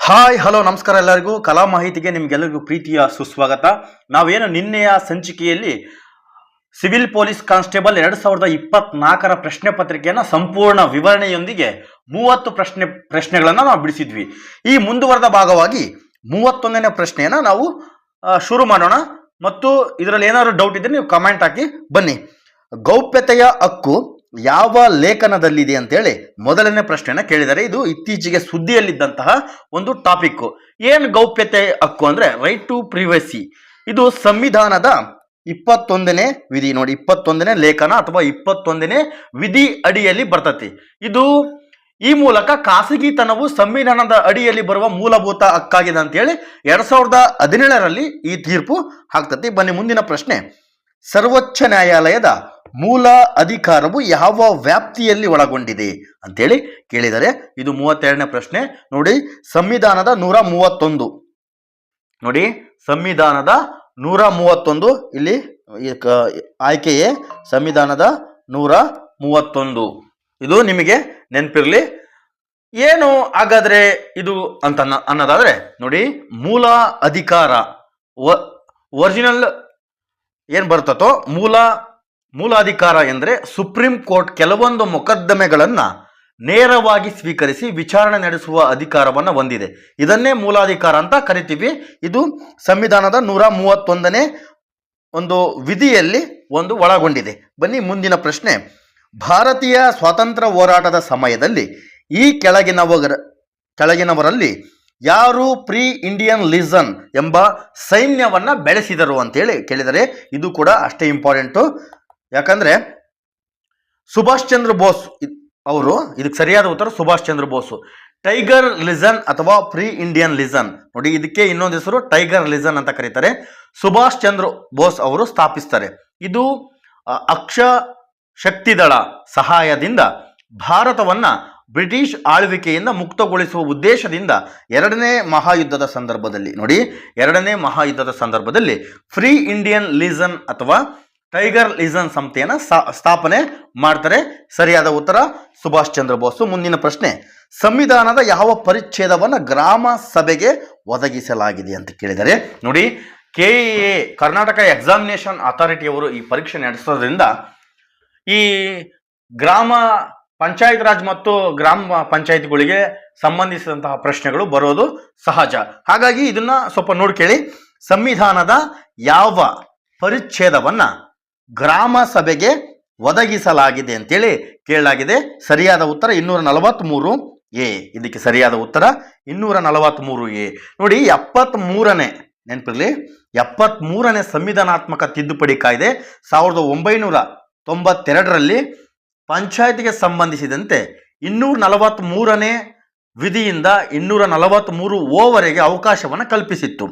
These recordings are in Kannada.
ಹಾಯ್ ಹಲೋ ನಮಸ್ಕಾರ ಎಲ್ಲರಿಗೂ ಕಲಾ ಮಾಹಿತಿಗೆ ನಿಮ್ಗೆಲ್ಲರಿಗೂ ಪ್ರೀತಿಯ ಸುಸ್ವಾಗತ. ನಾವೇನು ನಿನ್ನೆಯ ಸಂಚಿಕೆಯಲ್ಲಿ ಸಿವಿಲ್ ಪೊಲೀಸ್ ಕಾನ್ಸ್ಟೇಬಲ್ 2024ರ ಪ್ರಶ್ನೆ ಪತ್ರಿಕೆಯನ್ನು ಸಂಪೂರ್ಣ ವಿವರಣೆಯೊಂದಿಗೆ 30 ಪ್ರಶ್ನೆಗಳನ್ನು ನಾವು ಬಿಡಿಸಿದ್ವಿ. ಈ ಮುಂದುವರೆದ ಭಾಗವಾಗಿ 31ನೇ ಪ್ರಶ್ನೆಯನ್ನು ನಾವು ಶುರು ಮಾಡೋಣ. ಮತ್ತು ಇದರಲ್ಲಿ ಏನಾದರೂ ಡೌಟ್ ಇದ್ರೆ ನೀವು ಕಮೆಂಟ್ ಹಾಕಿ ಬನ್ನಿ. ಗೌಪ್ಯತೆಯ ಹಕ್ಕು ಯಾವ ಲೇಖನದಲ್ಲಿದೆ ಅಂತೇಳಿ ಮೊದಲನೇ ಪ್ರಶ್ನೆನ ಕೇಳಿದರೆ, ಇದು ಇತ್ತೀಚೆಗೆ ಸುದ್ದಿಯಲ್ಲಿದ್ದಂತಹ ಒಂದು ಟಾಪಿಕ್. ಏನು ಗೌಪ್ಯತೆ ಹಕ್ಕು ಅಂದ್ರೆ ರೈಟ್ ಟು ಪ್ರಿವಸಿ. ಇದು ಸಂವಿಧಾನದ 21ನೇ ವಿಧಿ ನೋಡಿ, 21ನೇ ಲೇಖನ ಅಥವಾ 21ನೇ ವಿಧಿ ಅಡಿಯಲ್ಲಿ ಬರ್ತತಿ. ಇದು ಈ ಮೂಲಕ ಖಾಸಗಿತನವು ಸಂವಿಧಾನದ ಅಡಿಯಲ್ಲಿ ಬರುವ ಮೂಲಭೂತ ಹಕ್ಕಾಗಿದೆ ಅಂತೇಳಿ 2017ರಲ್ಲಿ ಈ ತೀರ್ಪು ಆಗ್ತತಿ. ಬನ್ನಿ ಮುಂದಿನ ಪ್ರಶ್ನೆ. ಸರ್ವೋಚ್ಚ ನ್ಯಾಯಾಲಯದ ಮೂಲ ಅಧಿಕಾರವು ಯಾವ ವ್ಯಾಪ್ತಿಯಲ್ಲಿ ಒಳಗೊಂಡಿದೆ ಅಂತೇಳಿ ಕೇಳಿದರೆ, ಇದು 32ನೇ ಪ್ರಶ್ನೆ. ನೋಡಿ, ಸಂವಿಧಾನದ 131 ನೋಡಿ, ಸಂವಿಧಾನದ 131 ಇಲ್ಲಿ ಆಯ್ಕೆಯೇ ಸಂವಿಧಾನದ 131. ಇದು ನಿಮಗೆ ನೆನಪಿರಲಿ. ಏನು ಹಾಗಾದ್ರೆ ಇದು ಅಂತ ಅನ್ನೋದಾದ್ರೆ ನೋಡಿ, ಮೂಲ ಅಧಿಕಾರ ಒರಿಜಿನಲ್ ಏನ್ ಬರ್ತತೋ ಮೂಲಾಧಿಕಾರ ಎಂದರೆ ಸುಪ್ರೀಂ ಕೋರ್ಟ್ ಕೆಲವೊಂದು ಮೊಕದ್ದಮೆಗಳನ್ನು ನೇರವಾಗಿ ಸ್ವೀಕರಿಸಿ ವಿಚಾರಣೆ ನಡೆಸುವ ಅಧಿಕಾರವನ್ನು ಹೊಂದಿದೆ. ಇದನ್ನೇ ಮೂಲಾಧಿಕಾರ ಅಂತ ಕರಿತೀವಿ. ಇದು ಸಂವಿಧಾನದ 131ನೇ ಒಂದು ವಿಧಿಯಲ್ಲಿ ಒಂದು ಒಳಗೊಂಡಿದೆ. ಬನ್ನಿ ಮುಂದಿನ ಪ್ರಶ್ನೆ. ಭಾರತೀಯ ಸ್ವಾತಂತ್ರ್ಯ ಹೋರಾಟದ ಸಮಯದಲ್ಲಿ ಈ ಕೆಳಗಿನವರಲ್ಲಿ ಯಾರು ಪ್ರೀ ಇಂಡಿಯನ್ ಲೀಜನ್ ಎಂಬ ಸೈನ್ಯವನ್ನ ಬೆಳೆಸಿದರು ಅಂತೇಳಿ ಕೇಳಿದರೆ, ಇದು ಕೂಡ ಅಷ್ಟೇ ಇಂಪಾರ್ಟೆಂಟು. ಯಾಕಂದ್ರೆ ಸುಭಾಷ್ ಚಂದ್ರ ಬೋಸ್ ಅವರು, ಇದಕ್ಕೆ ಸರಿಯಾದ ಉತ್ತರ ಸುಭಾಷ್ ಚಂದ್ರ ಬೋಸ್. ಟೈಗರ್ ಲಿಜನ್ ಅಥವಾ ಪ್ರೀ ಇಂಡಿಯನ್ ಲಿಜನ್ ನೋಡಿ, ಇದಕ್ಕೆ ಇನ್ನೊಂದು ಹೆಸರು ಟೈಗರ್ ಲಿಜನ್ ಅಂತ ಕರೀತಾರೆ. ಸುಭಾಷ್ ಚಂದ್ರ ಬೋಸ್ ಅವರು ಸ್ಥಾಪಿಸ್ತಾರೆ. ಇದು ಅಕ್ಷ ಶಕ್ತಿದಳ ಸಹಾಯದಿಂದ ಭಾರತವನ್ನ ಬ್ರಿಟಿಷ್ ಆಳ್ವಿಕೆಯಿಂದ ಮುಕ್ತಗೊಳಿಸುವ ಉದ್ದೇಶದಿಂದ ಎರಡನೇ ಮಹಾಯುದ್ಧದ ಸಂದರ್ಭದಲ್ಲಿ ಫ್ರೀ ಇಂಡಿಯನ್ ಲೀಜನ್ ಅಥವಾ ಟೈಗರ್ ಲೀಜನ್ ಸಂಸ್ಥೆಯನ್ನು ಸ್ಥಾಪನೆ ಮಾಡ್ತಾರೆ. ಸರಿಯಾದ ಉತ್ತರ ಸುಭಾಷ್ ಚಂದ್ರ ಬೋಸ್. ಮುಂದಿನ ಪ್ರಶ್ನೆ. ಸಂವಿಧಾನದ ಯಾವ ಪರಿಚ್ಛೇದವನ್ನು ಗ್ರಾಮ ಸಭೆಗೆ ಒದಗಿಸಲಾಗಿದೆ ಅಂತ ಕೇಳಿದರೆ, ನೋಡಿ, KEA ಕರ್ನಾಟಕ ಎಕ್ಸಾಮಿನೇಷನ್ ಅಥಾರಿಟಿ ಅವರು ಈ ಪರೀಕ್ಷೆ ನಡೆಸೋದ್ರಿಂದ ಈ ಗ್ರಾಮ ಪಂಚಾಯತ್ ರಾಜ್ ಮತ್ತು ಗ್ರಾಮ ಪಂಚಾಯತ್ಗಳಿಗೆ ಸಂಬಂಧಿಸಿದಂತಹ ಪ್ರಶ್ನೆಗಳು ಬರೋದು ಸಹಜ. ಹಾಗಾಗಿ ಇದನ್ನ ಸ್ವಲ್ಪ ನೋಡ್ಕೇಳಿ. ಸಂವಿಧಾನದ ಯಾವ ಪರಿಚ್ಛೇದವನ್ನ ಗ್ರಾಮ ಸಭೆಗೆ ಒದಗಿಸಲಾಗಿದೆ ಅಂತೇಳಿ ಕೇಳಲಾಗಿದೆ. ಸರಿಯಾದ ಉತ್ತರ 243A. ಇದಕ್ಕೆ ಸರಿಯಾದ ಉತ್ತರ 243A. ನೋಡಿ, 73ನೇ ನೆನಪಿರಲಿ, 73ನೇ ಸಂವಿಧಾನಾತ್ಮಕ ತಿದ್ದುಪಡಿ ಕಾಯ್ದೆ 1992ರಲ್ಲಿ ಪಂಚಾಯತ್ಗೆ ಸಂಬಂಧಿಸಿದಂತೆ 243ನೇ ವಿಧಿಯಿಂದ 243 ಅವಕಾಶವನ್ನು ಕಲ್ಪಿಸಿತ್ತು.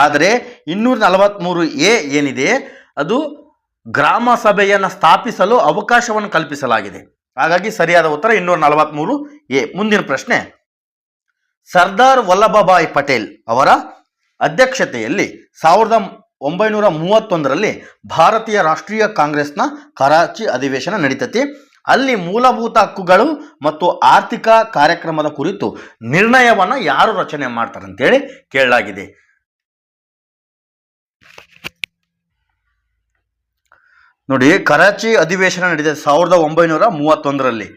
ಆದರೆ 243A ಏನಿದೆ, ಅದು ಗ್ರಾಮ ಸಭೆಯನ್ನು ಸ್ಥಾಪಿಸಲು ಅವಕಾಶವನ್ನು ಕಲ್ಪಿಸಲಾಗಿದೆ. ಹಾಗಾಗಿ ಸರಿಯಾದ ಉತ್ತರ 243A. ಮುಂದಿನ ಪ್ರಶ್ನೆ. ಸರ್ದಾರ್ ವಲ್ಲಭಭಾಯ್ ಪಟೇಲ್ ಅವರ ಅಧ್ಯಕ್ಷತೆಯಲ್ಲಿ 1931ರಲ್ಲಿ ಭಾರತೀಯ ರಾಷ್ಟ್ರೀಯ ಕಾಂಗ್ರೆಸ್ನ ಕರಾಚಿ ಅಧಿವೇಶನ ನಡೀತತಿ. ಅಲ್ಲಿ ಮೂಲಭೂತ ಹಕ್ಕುಗಳು ಮತ್ತು ಆರ್ಥಿಕ ಕಾರ್ಯಕ್ರಮದ ಕುರಿತು ನಿರ್ಣಯವನ್ನ ಯಾರು ರಚನೆ ಮಾಡ್ತಾರೆ ಅಂತೇಳಿ ಕೇಳಲಾಗಿದೆ. ನೋಡಿ, ಕರಾಚಿ ಅಧಿವೇಶನ ನಡೆದಿದೆ 1931ರಲ್ಲಿ.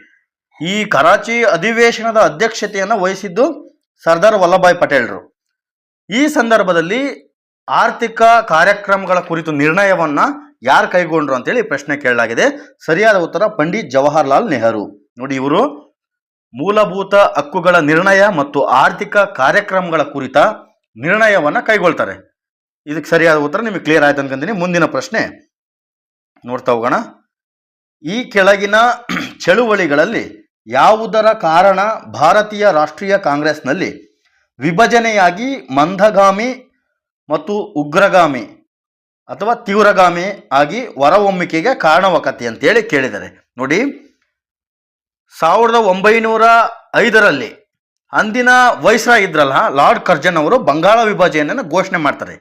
ಈ ಕರಾಚಿ ಅಧಿವೇಶನದ ಅಧ್ಯಕ್ಷತೆಯನ್ನು ವಹಿಸಿದ್ದು ಸರ್ದಾರ್ ವಲ್ಲಭಾಯ್ ಪಟೇಲ್ರು. ಈ ಸಂದರ್ಭದಲ್ಲಿ ಆರ್ಥಿಕ ಕಾರ್ಯಕ್ರಮಗಳ ಕುರಿತು ನಿರ್ಣಯವನ್ನ ಯಾರು ಕೈಗೊಂಡ್ರು ಅಂತೇಳಿ ಪ್ರಶ್ನೆ ಕೇಳಲಾಗಿದೆ. ಸರಿಯಾದ ಉತ್ತರ ಪಂಡಿತ್ ಜವಾಹರ್ಲಾಲ್ ನೆಹರು. ನೋಡಿ, ಇವರು ಮೂಲಭೂತ ಹಕ್ಕುಗಳ ನಿರ್ಣಯ ಮತ್ತು ಆರ್ಥಿಕ ಕಾರ್ಯಕ್ರಮಗಳ ಕುರಿತ ನಿರ್ಣಯವನ್ನ ಕೈಗೊಳ್ತಾರೆ. ಇದಕ್ಕೆ ಸರಿಯಾದ ಉತ್ತರ ನಿಮಗೆ ಕ್ಲಿಯರ್ ಆಯ್ತು ಅನ್ಕೊಂತೀನಿ. ಮುಂದಿನ ಪ್ರಶ್ನೆ ನೋಡ್ತಾ ಹೋಗೋಣ. ಈ ಕೆಳಗಿನ ಚಳುವಳಿಗಳಲ್ಲಿ ಯಾವುದರ ಕಾರಣ ಭಾರತೀಯ ರಾಷ್ಟ್ರೀಯ ಕಾಂಗ್ರೆಸ್ನಲ್ಲಿ ವಿಭಜನೆಯಾಗಿ ಮಂದಗಾಮಿ ಮತ್ತು ಉಗ್ರಗಾಮಿ ಅಥವಾ ತೀವ್ರಗಾಮಿ ಆಗಿ ಹೊರಹೊಮ್ಮಿಕೆಗೆ ಕಾರಣವಾಗತ್ತೆ ಅಂತೇಳಿ ಕೇಳಿದ್ದಾರೆ. ನೋಡಿ, 1905ರಲ್ಲಿ ಅಂದಿನ ವೈಸ್ರಾಯ್ ಇದ್ರಲ್ಲ ಲಾರ್ಡ್ ಕರ್ಜನ್ ಅವರು ಬಂಗಾಳ ವಿಭಜನೆಯನ್ನು ಘೋಷಣೆ ಮಾಡ್ತಾರೆ.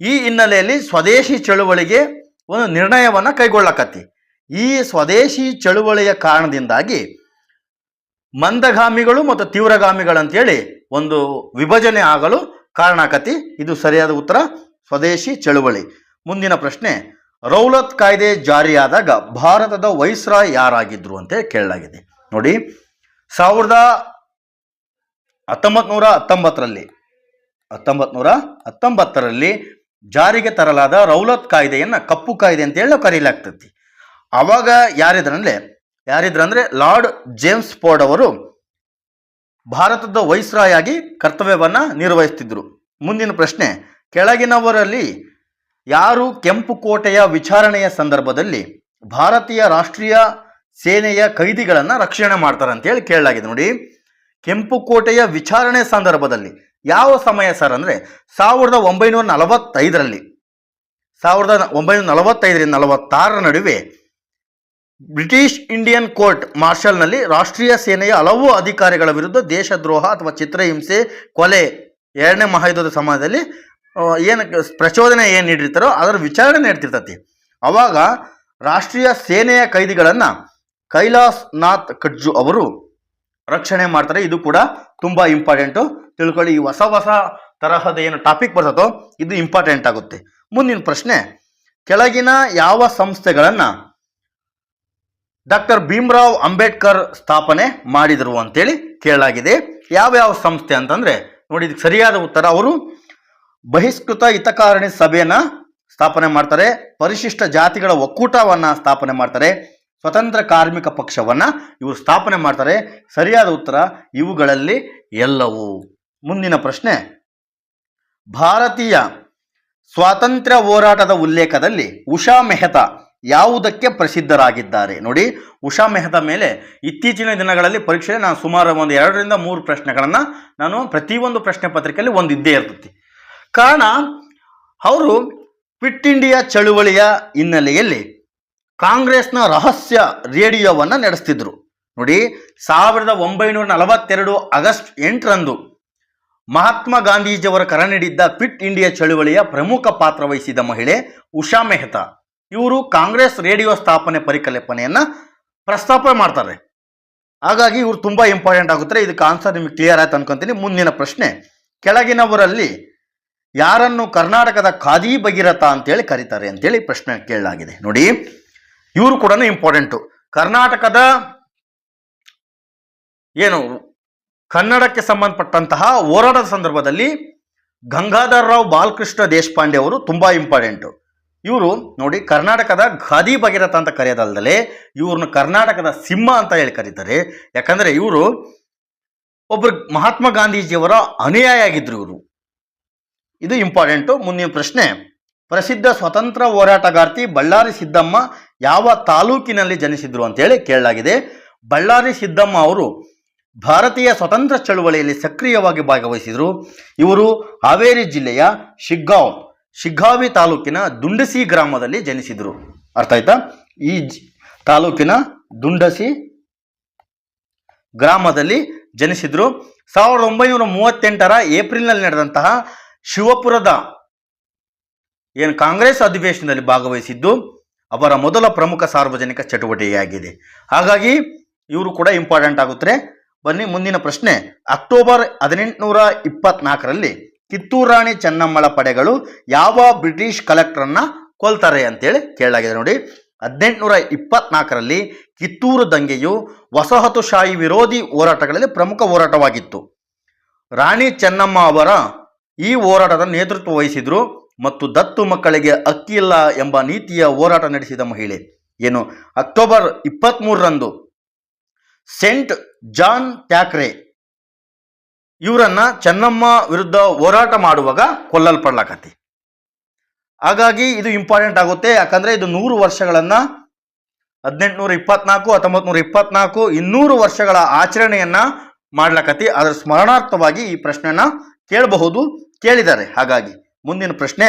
ಈ ಹಿನ್ನೆಲೆಯಲ್ಲಿ ಸ್ವದೇಶಿ ಚಳುವಳಿಗೆ ಒಂದು ನಿರ್ಣಯವನ್ನ ಕೈಗೊಳ್ಳಕತ್ತಿ. ಈ ಸ್ವದೇಶಿ ಚಳುವಳಿಯ ಕಾರಣದಿಂದಾಗಿ ಮಂದಗಾಮಿಗಳು ಮತ್ತು ತೀವ್ರಗಾಮಿಗಳಂತೇಳಿ ಒಂದು ವಿಭಜನೆ ಆಗಲು ಕಾರಣ ಆಕತಿ. ಇದು ಸರಿಯಾದ ಉತ್ತರ ಸ್ವದೇಶಿ ಚಳುವಳಿ. ಮುಂದಿನ ಪ್ರಶ್ನೆ, ರೌಲತ್ ಕಾಯ್ದೆ ಜಾರಿಯಾದಾಗ ಭಾರತದ ವೈಸ್ರಾಯ್ ಯಾರಾಗಿದ್ರು ಅಂತ ಕೇಳಲಾಗಿದೆ. ನೋಡಿ, 1919ರಲ್ಲಿ ಜಾರಿಗೆ ತರಲಾದ ರೌಲತ್ ಕಾಯ್ದೆಯನ್ನ ಕಪ್ಪು ಕಾಯ್ದೆ ಅಂತ ಹೇಳಿ ಕರೀಲಾಗ್ತತಿ. ಅವಾಗ ಯಾರಿದ್ರಂದ್ರೆ ಲಾರ್ಡ್ ಜೇಮ್ಸ್ ಫೋರ್ಡ್ ಅವರು ಭಾರತದ ವೈಸ್ರಾಯ್ ಆಗಿ ಕರ್ತವ್ಯವನ್ನ ನಿರ್ವಹಿಸ್ತಿದ್ರು. ಮುಂದಿನ ಪ್ರಶ್ನೆ, ಕೆಳಗಿನವರಲ್ಲಿ ಯಾರು ಕೆಂಪು ಕೋಟೆಯ ವಿಚಾರಣೆಯ ಸಂದರ್ಭದಲ್ಲಿ ಭಾರತೀಯ ರಾಷ್ಟ್ರೀಯ ಸೇನೆಯ ಕೈದಿಗಳನ್ನು ರಕ್ಷಣೆ ಮಾಡ್ತಾರೆ ಅಂತೇಳಿ ಕೇಳಲಾಗಿದೆ. ನೋಡಿ, ಕೆಂಪು ಕೋಟೆಯ ವಿಚಾರಣೆ ಸಂದರ್ಭದಲ್ಲಿ ಯಾವ ಸಮಯ ಸರ್ ಅಂದರೆ 1945ರಲ್ಲಿ 1945ರಿಂದ 46 ನಡುವೆ ಬ್ರಿಟಿಷ್ ಇಂಡಿಯನ್ ಕೋರ್ಟ್ ಮಾರ್ಷಲ್ನಲ್ಲಿ ರಾಷ್ಟ್ರೀಯ ಸೇನೆಯ ಹಲವು ಅಧಿಕಾರಿಗಳ ವಿರುದ್ಧ ದೇಶದ್ರೋಹ ಅಥವಾ ಚಿತ್ರಹಿಂಸೆ, ಕೊಲೆ, ಎರಡನೇ ಮಹಾಯುದ್ಧದ ಸಮಯದಲ್ಲಿ ಏನು ಪ್ರಚೋದನೆ ಏನು ನೀಡಿರ್ತಾರೋ ಅದರ ವಿಚಾರಣೆ ನಡೆತಿರ್ತತಿ. ಅವಾಗ ರಾಷ್ಟ್ರೀಯ ಸೇನೆಯ ಕೈದಿಗಳನ್ನು ಕೈಲಾಸ್ ನಾಥ್ ಕಟ್ಜು ಅವರು ರಕ್ಷಣೆ ಮಾಡ್ತಾರೆ. ಇದು ಕೂಡ ತುಂಬ ಇಂಪಾರ್ಟೆಂಟು, ತಿಳ್ಕೊಳ್ಳಿ. ಈ ಹೊಸ ತರಹದ ಏನು ಟಾಪಿಕ್ ಬರ್ತದೋ ಇದು ಇಂಪಾರ್ಟೆಂಟ್ ಆಗುತ್ತೆ. ಮುಂದಿನ ಪ್ರಶ್ನೆ, ಕೆಳಗಿನ ಯಾವ ಸಂಸ್ಥೆಗಳನ್ನು ಡಾಕ್ಟರ್ ಭೀಮ್ರಾವ್ ಅಂಬೇಡ್ಕರ್ ಸ್ಥಾಪನೆ ಮಾಡಿದರು ಅಂತೇಳಿ ಕೇಳಲಾಗಿದೆ. ಯಾವ್ಯಾವ ಸಂಸ್ಥೆ ಅಂತಂದರೆ ನೋಡಿ, ಇದಕ್ಕೆ ಸರಿಯಾದ ಉತ್ತರ ಅವರು ಬಹಿಷ್ಕೃತ ಹಿತಕಾರಣಿ ಸಭೆಯನ್ನ ಸ್ಥಾಪನೆ ಮಾಡ್ತಾರೆ, ಪರಿಶಿಷ್ಟ ಜಾತಿಗಳ ಒಕ್ಕೂಟವನ್ನ ಸ್ಥಾಪನೆ ಮಾಡ್ತಾರೆ, ಸ್ವತಂತ್ರ ಕಾರ್ಮಿಕ ಪಕ್ಷವನ್ನ ಇವರು ಸ್ಥಾಪನೆ ಮಾಡ್ತಾರೆ. ಸರಿಯಾದ ಉತ್ತರ ಇವುಗಳಲ್ಲಿ ಎಲ್ಲವೂ. ಮುಂದಿನ ಪ್ರಶ್ನೆ, ಭಾರತೀಯ ಸ್ವಾತಂತ್ರ್ಯ ಹೋರಾಟದ ಉಲ್ಲೇಖದಲ್ಲಿ ಉಷಾ ಮೆಹ್ತಾ ಯಾವುದಕ್ಕೆ ಪ್ರಸಿದ್ಧರಾಗಿದ್ದಾರೆ? ನೋಡಿ, ಉಷಾ ಮೆಹ್ತಾ ಮೇಲೆ ಇತ್ತೀಚಿನ ದಿನಗಳಲ್ಲಿ ಪರೀಕ್ಷೆ ನಾನು ಸುಮಾರು ಒಂದು 2ರಿಂದ 3 ಪ್ರಶ್ನೆಗಳನ್ನು ನಾನು ಪ್ರತಿಯೊಂದು ಪ್ರಶ್ನೆ ಪತ್ರಿಕೆಯಲ್ಲಿ ಒಂದು ಇದ್ದೇ ಇರ್ತೈತಿ. ಕಾರಣ ಅವರು ಕ್ವಿಟ್ ಇಂಡಿಯಾ ಚಳುವಳಿಯ ಹಿನ್ನೆಲೆಯಲ್ಲಿ ಕಾಂಗ್ರೆಸ್ನ ರಹಸ್ಯ ರೇಡಿಯೋವನ್ನು ನಡೆಸ್ತಿದ್ರು. ನೋಡಿ, 1942 ಆಗಸ್ಟ್ 8ರಂದು ಮಹಾತ್ಮ ಗಾಂಧೀಜಿಯವರ ಕರೆ ನೀಡಿದ್ದ ಕ್ವಿಟ್ ಇಂಡಿಯಾ ಚಳುವಳಿಯ ಪ್ರಮುಖ ಪಾತ್ರ ವಹಿಸಿದ ಮಹಿಳೆ ಉಷಾ ಮೆಹ್ತಾ. ಇವರು ಕಾಂಗ್ರೆಸ್ ರೇಡಿಯೋ ಸ್ಥಾಪನೆ ಪರಿಕಲ್ಪನೆಯನ್ನ ಪ್ರಸ್ತಾಪ ಮಾಡ್ತಾರೆ. ಹಾಗಾಗಿ ಇವರು ತುಂಬಾ ಇಂಪಾರ್ಟೆಂಟ್ ಆಗುತ್ತೆ. ಇದಕ್ಕೆ ಆನ್ಸರ್ ನಿಮಗೆ ಕ್ಲಿಯರ್ ಆಯ್ತು ಅನ್ಕೊಂತೀನಿ. ಮುಂದಿನ ಪ್ರಶ್ನೆ, ಕೆಳಗಿನವರಲ್ಲಿ ಯಾರನ್ನು ಕರ್ನಾಟಕದ ಖಾದಿ ಭಗೀರಥ ಅಂತೇಳಿ ಕರೀತಾರೆ ಅಂತೇಳಿ ಪ್ರಶ್ನೆ ಕೇಳಲಾಗಿದೆ. ನೋಡಿ, ಇವರು ಕೂಡ ಇಂಪಾರ್ಟೆಂಟು. ಕರ್ನಾಟಕದ ಕನ್ನಡಕ್ಕೆ ಸಂಬಂಧಪಟ್ಟಂತಹ ಹೋರಾಟದ ಸಂದರ್ಭದಲ್ಲಿ ಗಂಗಾಧರ್ ರಾವ್ ಬಾಲಕೃಷ್ಣ ದೇಶಪಾಂಡೆ ಅವರು ತುಂಬಾ ಇಂಪಾರ್ಟೆಂಟು. ಇವರು ನೋಡಿ, ಕರ್ನಾಟಕದ ಖಾದಿ ಭಗೀರಥ ಅಂತ ಕರೆಯೋದಲ್ದಲೆ ಇವ್ರನ್ನ ಕರ್ನಾಟಕದ ಸಿಂಹ ಅಂತ ಹೇಳಿ ಕರೀತಾರೆ. ಯಾಕಂದ್ರೆ ಇವರು ಒಬ್ಬರು ಮಹಾತ್ಮ ಗಾಂಧೀಜಿಯವರ ಅನುಯಾಯಿ ಆಗಿದ್ರು ಇವರು. ಇದು ಇಂಪಾರ್ಟೆಂಟು. ಮುಂದಿನ ಪ್ರಶ್ನೆ, ಪ್ರಸಿದ್ಧ ಸ್ವತಂತ್ರ ಹೋರಾಟಗಾರ್ತಿ ಬಳ್ಳಾರಿ ಸಿದ್ದಮ್ಮ ಯಾವ ತಾಲೂಕಿನಲ್ಲಿ ಜನಿಸಿದ್ರು ಅಂತೇಳಿ ಕೇಳಲಾಗಿದೆ. ಬಳ್ಳಾರಿ ಸಿದ್ದಮ್ಮ ಅವರು ಭಾರತೀಯ ಸ್ವತಂತ್ರ ಚಳುವಳಿಯಲ್ಲಿ ಸಕ್ರಿಯವಾಗಿ ಭಾಗವಹಿಸಿದರು. ಇವರು ಹಾವೇರಿ ಜಿಲ್ಲೆಯ ಶಿಗ್ಗಾವಿ ತಾಲೂಕಿನ ದುಂಡಸಿ ಗ್ರಾಮದಲ್ಲಿ ಜನಿಸಿದರು. ಅರ್ಥ ಆಯ್ತಾ? ಈ ತಾಲೂಕಿನ ದುಂಡಸಿ ಗ್ರಾಮದಲ್ಲಿ ಜನಿಸಿದ್ರು. 1938ರ ಏಪ್ರಿಲ್ನಲ್ಲಿ ನಡೆದಂತಹ ಶಿವಪುರದ ಕಾಂಗ್ರೆಸ್ ಅಧಿವೇಶನದಲ್ಲಿ ಭಾಗವಹಿಸಿದ್ದು ಅವರ ಮೊದಲ ಪ್ರಮುಖ ಸಾರ್ವಜನಿಕ ಚಟುವಟಿಕೆಯಾಗಿದೆ. ಹಾಗಾಗಿ ಇವರು ಕೂಡ ಇಂಪಾರ್ಟೆಂಟ್ ಆಗುತ್ತೆ. ಬನ್ನಿ ಮುಂದಿನ ಪ್ರಶ್ನೆ, ಅಕ್ಟೋಬರ್ 1824ರಲ್ಲಿ ಕಿತ್ತೂರು ರಾಣಿ ಚೆನ್ನಮ್ಮಳ ಪಡೆಗಳು ಯಾವ ಬ್ರಿಟಿಷ್ ಕಲೆಕ್ಟರನ್ನ ಕೊಲ್ತಾರೆ ಅಂತೇಳಿ ಕೇಳಲಾಗಿದೆ. ನೋಡಿ, 1824ರಲ್ಲಿ ಕಿತ್ತೂರು ದಂಗೆಯು ವಸಾಹತುಶಾಹಿ ವಿರೋಧಿ ಹೋರಾಟಗಳಲ್ಲಿ ಪ್ರಮುಖ ಹೋರಾಟವಾಗಿತ್ತು. ರಾಣಿ ಚೆನ್ನಮ್ಮ ಅವರ ಈ ಹೋರಾಟದ ನೇತೃತ್ವ ವಹಿಸಿದ್ರು ಮತ್ತು ದತ್ತು ಮಕ್ಕಳಿಗೆ ಅಕ್ಕಿಯಿಲ್ಲ ಎಂಬ ನೀತಿಯ ಹೋರಾಟ ನಡೆಸಿದ ಮಹಿಳೆ. ಅಕ್ಟೋಬರ್ 23ರಂದು ಸೆಂಟ್ ಜಾನ್ ಥ್ಯಾಕ್ರೆ ಇವರನ್ನ ಚೆನ್ನಮ್ಮ ವಿರುದ್ಧ ಹೋರಾಟ ಮಾಡುವಾಗ ಕೊಲ್ಲಲ್ಪಡ್ಲಾಕತಿ. ಹಾಗಾಗಿ ಇದು ಇಂಪಾರ್ಟೆಂಟ್ ಆಗುತ್ತೆ. ಯಾಕಂದ್ರೆ ಇದು 100 ವರ್ಷಗಳನ್ನ 1824 1924 200 ವರ್ಷಗಳ ಆಚರಣೆಯನ್ನ ಮಾಡ್ಲಕತಿ. ಅದರ ಸ್ಮರಣಾರ್ಥವಾಗಿ ಈ ಪ್ರಶ್ನೆಯನ್ನ ಕೇಳಬಹುದು, ಕೇಳಿದ್ದಾರೆ. ಹಾಗಾಗಿ ಮುಂದಿನ ಪ್ರಶ್ನೆ,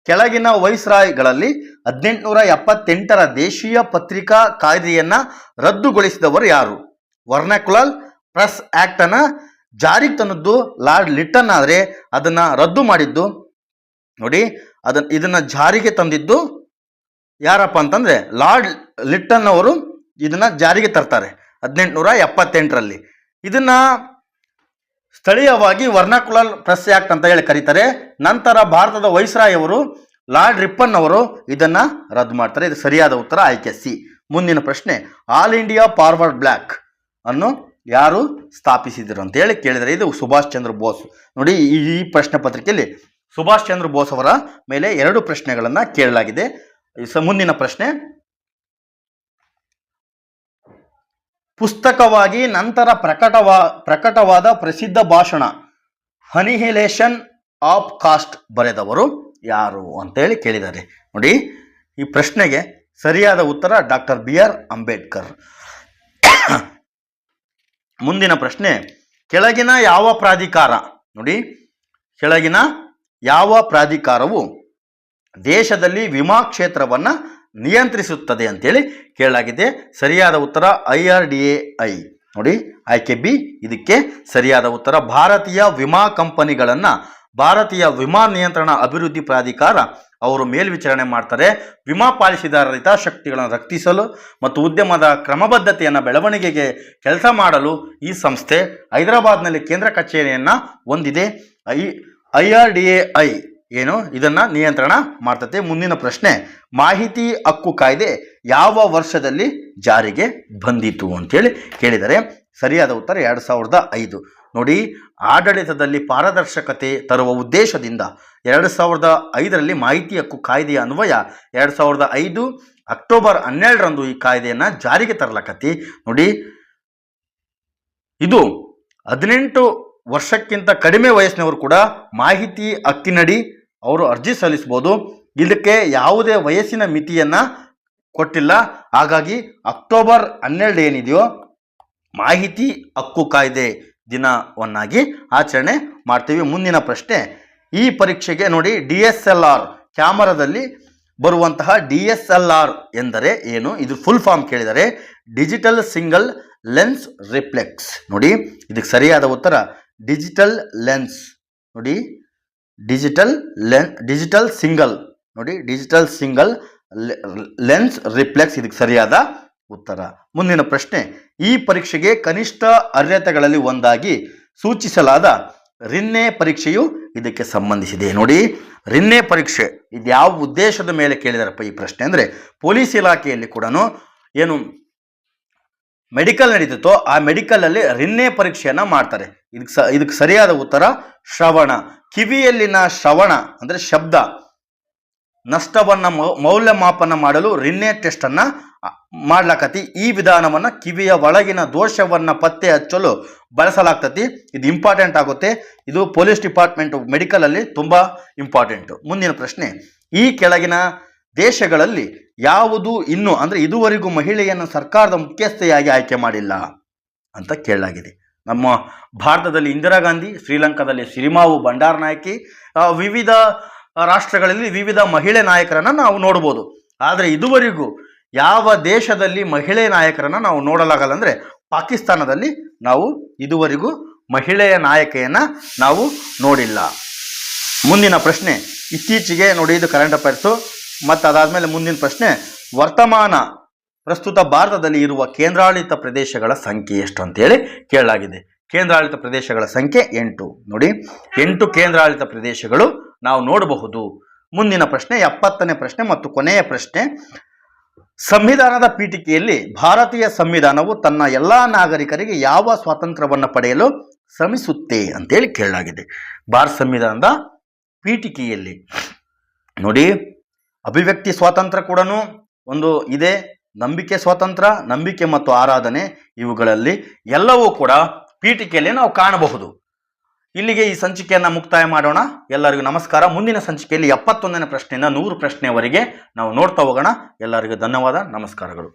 ಕೆಳಗಿನ ವೈಸ್ರಾಯ್ಗಳಲ್ಲಿ 1878ರ ದೇಶೀಯ ಪತ್ರಿಕಾ ಕಾಯ್ದೆಯನ್ನ ರದ್ದುಗೊಳಿಸಿದವರು ಯಾರು? ವರ್ನಾಕ್ಯುಲರ್ ಪ್ರೆಸ್ ಆಕ್ಟ್ ಅನ್ನ ಜಾರಿಗೆ ತಂದದ್ದು ಲಾರ್ಡ್ ಲಿಟ್ಟನ್, ಆದರೆ ಅದನ್ನ ರದ್ದು ಮಾಡಿದ್ದು ನೋಡಿ, ಇದನ್ನ ಜಾರಿಗೆ ತಂದಿದ್ದು ಯಾರಪ್ಪ ಅಂತಂದ್ರೆ ಲಾರ್ಡ್ ಲಿಟ್ಟನ್ ಅವರು ಇದನ್ನ ಜಾರಿಗೆ ತರ್ತಾರೆ 1878ರಲ್ಲಿ. ಇದನ್ನ ಸ್ಥಳೀಯವಾಗಿ ವರ್ನಾಕ್ಯುಲರ್ ಪ್ರೆಸ್ ಆಕ್ಟ್ ಅಂತ ಹೇಳಿ ಕರೀತಾರೆ. ನಂತರ ಭಾರತದ ವೈಸ್ರಾಯ್ ಅವರು ಲಾರ್ಡ್ ರಿಪ್ಪನ್ ಅವರು ಇದನ್ನ ರದ್ದು ಮಾಡ್ತಾರೆ. ಇದು ಸರಿಯಾದ ಉತ್ತರ ಆಯ್ಕೆ ಸಿ. ಮುಂದಿನ ಪ್ರಶ್ನೆ, ಆಲ್ ಇಂಡಿಯಾ ಫಾರ್ವರ್ಡ್ ಬ್ಲಾಕ್ ಅನ್ನು ಯಾರು ಸ್ಥಾಪಿಸಿದರು ಅಂತ ಹೇಳಿ ಕೇಳಿದರೆ ಇದು ಸುಭಾಷ್ ಚಂದ್ರ ಬೋಸ್. ನೋಡಿ, ಈ ಪ್ರಶ್ನೆ ಪತ್ರಿಕೆಯಲ್ಲಿ ಸುಭಾಷ್ ಚಂದ್ರ ಬೋಸ್ ಅವರ ಮೇಲೆ 2 ಪ್ರಶ್ನೆಗಳನ್ನ ಕೇಳಲಾಗಿದೆ. ಮುಂದಿನ ಪ್ರಶ್ನೆ, ಪುಸ್ತಕವಾಗಿ ನಂತರ ಪ್ರಕಟವಾದ ಪ್ರಸಿದ್ಧ ಭಾಷಣ ಅನಿಹಿಲೇಷನ್ ಆಫ್ ಕಾಸ್ಟ್ ಬರೆದವರು ಯಾರು ಅಂತೇಳಿ ಕೇಳಿದ್ದಾರೆ. ನೋಡಿ, ಈ ಪ್ರಶ್ನೆಗೆ ಸರಿಯಾದ ಉತ್ತರ ಡಾಕ್ಟರ್ BR ಅಂಬೇಡ್ಕರ್. ಮುಂದಿನ ಪ್ರಶ್ನೆ, ಕೆಳಗಿನ ಯಾವ ಪ್ರಾಧಿಕಾರ, ನೋಡಿ, ಕೆಳಗಿನ ಯಾವ ಪ್ರಾಧಿಕಾರವು ದೇಶದಲ್ಲಿ ವಿಮಾ ಕ್ಷೇತ್ರವನ್ನು ನಿಯಂತ್ರಿಸುತ್ತದೆ ಅಂತೇಳಿ ಕೇಳಲಾಗಿದೆ. ಸರಿಯಾದ ಉತ್ತರ IRDAI. ನೋಡಿ, ಆಯ್ಕೆ ಬಿ ಇದಕ್ಕೆ ಸರಿಯಾದ ಉತ್ತರ. ಭಾರತೀಯ ವಿಮಾ ಕಂಪನಿಗಳನ್ನು ಭಾರತೀಯ ವಿಮಾ ನಿಯಂತ್ರಣ ಅಭಿವೃದ್ಧಿ ಪ್ರಾಧಿಕಾರ ಅವರು ಮೇಲ್ವಿಚಾರಣೆ ಮಾಡ್ತಾರೆ. ವಿಮಾ ಪಾಲಿಸಿದಾರರ ಹಿತಾಸಕ್ತಿಗಳನ್ನು ರಕ್ಷಿಸಲು ಮತ್ತು ಉದ್ಯಮದ ಕ್ರಮಬದ್ಧತೆಯನ್ನು ಬೆಳವಣಿಗೆಗೆ ಕೆಲಸ ಮಾಡಲು ಈ ಸಂಸ್ಥೆ ಹೈದರಾಬಾದ್ನಲ್ಲಿ ಕೇಂದ್ರ ಕಚೇರಿಯನ್ನು ಹೊಂದಿದೆ. IRDAI ಏನು ಇದನ್ನು ನಿಯಂತ್ರಣ ಮಾಡ್ತದೆ. ಮುಂದಿನ ಪ್ರಶ್ನೆ, ಮಾಹಿತಿ ಹಕ್ಕು ಕಾಯ್ದೆ ಯಾವ ವರ್ಷದಲ್ಲಿ ಜಾರಿಗೆ ಬಂದಿತು ಅಂತೇಳಿ ಕೇಳಿದರೆ ಸರಿಯಾದ ಉತ್ತರ 2005. ನೋಡಿ, ಆಡಳಿತದಲ್ಲಿ ಪಾರದರ್ಶಕತೆ ತರುವ ಉದ್ದೇಶದಿಂದ 2005ರಲ್ಲಿ ಮಾಹಿತಿ ಹಕ್ಕು ಕಾಯ್ದೆಯ ಅನ್ವಯ 2005 ಅಕ್ಟೋಬರ್ 12ರಂದು ಈ ಕಾಯ್ದೆಯನ್ನು ಜಾರಿಗೆ ತರಲಾಕತಿ. ನೋಡಿ, ಇದು 18 ವರ್ಷಕ್ಕಿಂತ ಕಡಿಮೆ ವಯಸ್ಸಿನವರು ಕೂಡ ಮಾಹಿತಿ ಹಕ್ಕಿನಡಿ ಅವರು ಅರ್ಜಿ ಸಲ್ಲಿಸಬಹುದು. ಇದಕ್ಕೆ ಯಾವುದೇ ವಯಸ್ಸಿನ ಮಿತಿಯನ್ನು ಕೊಟ್ಟಿಲ್ಲ. ಹಾಗಾಗಿ ಅಕ್ಟೋಬರ್ 12 ಏನಿದೆಯೋ ಮಾಹಿತಿ ಹಕ್ಕು ಕಾಯ್ದೆ ದಿನವನ್ನಾಗಿ ಆಚರಣೆ ಮಾಡ್ತೀವಿ. ಮುಂದಿನ ಪ್ರಶ್ನೆ, ಈ ಪರೀಕ್ಷೆಗೆ ನೋಡಿ, DSLR ಕ್ಯಾಮರಾದಲ್ಲಿ ಬರುವಂತಹ DSLR ಎಂದರೆ ಏನು? ಇದು ಫುಲ್ ಫಾರ್ಮ್ ಕೇಳಿದರೆ ಡಿಜಿಟಲ್ ಸಿಂಗಲ್ ಲೆನ್ಸ್ ರಿಫ್ಲೆಕ್ಸ್. ನೋಡಿ, ಇದಕ್ಕೆ ಸರಿಯಾದ ಉತ್ತರ ಡಿಜಿಟಲ್ ಲೆನ್ಸ್. ನೋಡಿ, ಡಿಜಿಟಲ್ ಸಿಂಗಲ್ ಲೆನ್ಸ್ ರಿಫ್ಲೆಕ್ಸ್ ಇದಕ್ಕೆ ಸರಿಯಾದ ಉತ್ತರ. ಮುಂದಿನ ಪ್ರಶ್ನೆ, ಈ ಪರೀಕ್ಷೆಗೆ ಕನಿಷ್ಠ ಅರ್ಹತೆಗಳಲ್ಲಿ ಒಂದಾಗಿ ಸೂಚಿಸಲಾದ ರಿನ್ನೆ ಪರೀಕ್ಷೆಯು ಇದಕ್ಕೆ ಸಂಬಂಧಿಸಿದೆ. ನೋಡಿ, ರಿನ್ನೆ ಪರೀಕ್ಷೆ ಇದು ಯಾವ ಉದ್ದೇಶದ ಮೇಲೆ ಕೇಳಿದಾರಪ್ಪ ಈ ಪ್ರಶ್ನೆ ಅಂದರೆ, ಪೊಲೀಸ್ ಇಲಾಖೆಯಲ್ಲಿ ಕೂಡ ಏನು ಮೆಡಿಕಲ್ ನಡೀತೋ ಆ ಮೆಡಿಕಲಲ್ಲಿ ರಿನ್ನೆ ಪರೀಕ್ಷೆಯನ್ನು ಮಾಡ್ತಾರೆ. ಇದಕ್ಕೆ ಸರಿಯಾದ ಉತ್ತರ ಶ್ರವಣ. ಕಿವಿಯಲ್ಲಿನ ಶ್ರವಣ ಅಂದರೆ ಶಬ್ದ ನಷ್ಟವನ್ನು ಮೌಲ್ಯಮಾಪನ ಮಾಡಲು ರಿನ್ನೆ ಟೆಸ್ಟನ್ನು ಮಾಡ್ಲಾಕತಿ. ಈ ವಿಧಾನವನ್ನು ಕಿವಿಯ ಒಳಗಿನ ದೋಷವನ್ನು ಪತ್ತೆ ಹಚ್ಚಲು ಬಳಸಲಾಗ್ತತಿ. ಇದು ಇಂಪಾರ್ಟೆಂಟ್ ಆಗುತ್ತೆ. ಇದು ಪೊಲೀಸ್ ಡಿಪಾರ್ಟ್ಮೆಂಟ್ ಮೆಡಿಕಲಲ್ಲಿ ತುಂಬ ಇಂಪಾರ್ಟೆಂಟು. ಮುಂದಿನ ಪ್ರಶ್ನೆ, ಈ ಕೆಳಗಿನ ದೇಶಗಳಲ್ಲಿ ಯಾವುದು ಇನ್ನೂ ಅಂದರೆ ಇದುವರೆಗೂ ಮಹಿಳೆಯನ್ನು ಸರ್ಕಾರದ ಮುಖ್ಯಸ್ಥೆಯಾಗಿ ಆಯ್ಕೆ ಮಾಡಿಲ್ಲ ಅಂತ ಕೇಳಲಾಗಿದೆ. ನಮ್ಮ ಭಾರತದಲ್ಲಿ ಇಂದಿರಾ ಗಾಂಧಿ, ಶ್ರೀಲಂಕಾದಲ್ಲಿ ಸಿರಿಮಾವು ಬಂಡಾರನಾಯಕಿ, ವಿವಿಧ ರಾಷ್ಟ್ರಗಳಲ್ಲಿ ವಿವಿಧ ಮಹಿಳೆ ನಾಯಕರನ್ನು ನಾವು ನೋಡ್ಬೋದು. ಆದರೆ ಇದುವರೆಗೂ ಯಾವ ದೇಶದಲ್ಲಿ ಮಹಿಳೆ ನಾಯಕರನ್ನು ನಾವು ನೋಡಲಾಗಲ್ಲ ಅಂದರೆ ಪಾಕಿಸ್ತಾನದಲ್ಲಿ ನಾವು ಇದುವರೆಗೂ ಮಹಿಳೆಯ ನಾಯಕಿಯನ್ನು ನಾವು ನೋಡಿಲ್ಲ. ಮುಂದಿನ ಪ್ರಶ್ನೆ, ಇತ್ತೀಚೆಗೆ ನೋಡಿ ಇದು ಕರೆಂಟ್ ಅಫೇರ್ಸು. ಮತ್ತು ಅದಾದಮೇಲೆ ಮುಂದಿನ ಪ್ರಶ್ನೆ, ಪ್ರಸ್ತುತ ಭಾರತದಲ್ಲಿ ಇರುವ ಕೇಂದ್ರಾಡಳಿತ ಪ್ರದೇಶಗಳ ಸಂಖ್ಯೆ ಎಷ್ಟು ಅಂತೇಳಿ ಕೇಳಲಾಗಿದೆ. ಕೇಂದ್ರಾಡಳಿತ ಪ್ರದೇಶಗಳ ಸಂಖ್ಯೆ 8. ನೋಡಿ, 8 ಕೇಂದ್ರಾಡಳಿತ ಪ್ರದೇಶಗಳು ನಾವು ನೋಡಬಹುದು. ಮುಂದಿನ ಪ್ರಶ್ನೆ 70ನೇ ಪ್ರಶ್ನೆ ಮತ್ತು ಕೊನೆಯ ಪ್ರಶ್ನೆ, ಸಂವಿಧಾನದ ಪೀಠಿಕೆಯಲ್ಲಿ ಭಾರತೀಯ ಸಂವಿಧಾನವು ತನ್ನ ಎಲ್ಲ ನಾಗರಿಕರಿಗೆ ಯಾವ ಸ್ವಾತಂತ್ರ್ಯವನ್ನು ಪಡೆಯಲು ಶ್ರಮಿಸುತ್ತೆ ಅಂತೇಳಿ ಕೇಳಲಾಗಿದೆ. ಭಾರತ ಸಂವಿಧಾನದ ಪೀಠಿಕೆಯಲ್ಲಿ ನೋಡಿ, ಅಭಿವ್ಯಕ್ತಿ ಸ್ವಾತಂತ್ರ್ಯ ಕೂಡ ಒಂದು ಇದೆ, ನಂಬಿಕೆ ಸ್ವಾತಂತ್ರ್ಯ, ನಂಬಿಕೆ ಮತ್ತು ಆರಾಧನೆ, ಇವುಗಳಲ್ಲಿ ಎಲ್ಲವೂ ಕೂಡ ಪೀಠಿಕೆಯಲ್ಲಿ ನಾವು ಕಾಣಬಹುದು. ಇಲ್ಲಿಗೆ ಈ ಸಂಚಿಕೆಯನ್ನು ಮುಕ್ತಾಯ ಮಾಡೋಣ. ಎಲ್ಲರಿಗೂ ನಮಸ್ಕಾರ. ಮುಂದಿನ ಸಂಚಿಕೆಯಲ್ಲಿ 71ನೇ ಪ್ರಶ್ನೆಯಿಂದ 100 ಪ್ರಶ್ನೆಯವರೆಗೆ ನಾವು ನೋಡ್ತಾ ಹೋಗೋಣ. ಎಲ್ಲರಿಗೂ ಧನ್ಯವಾದ, ನಮಸ್ಕಾರಗಳು.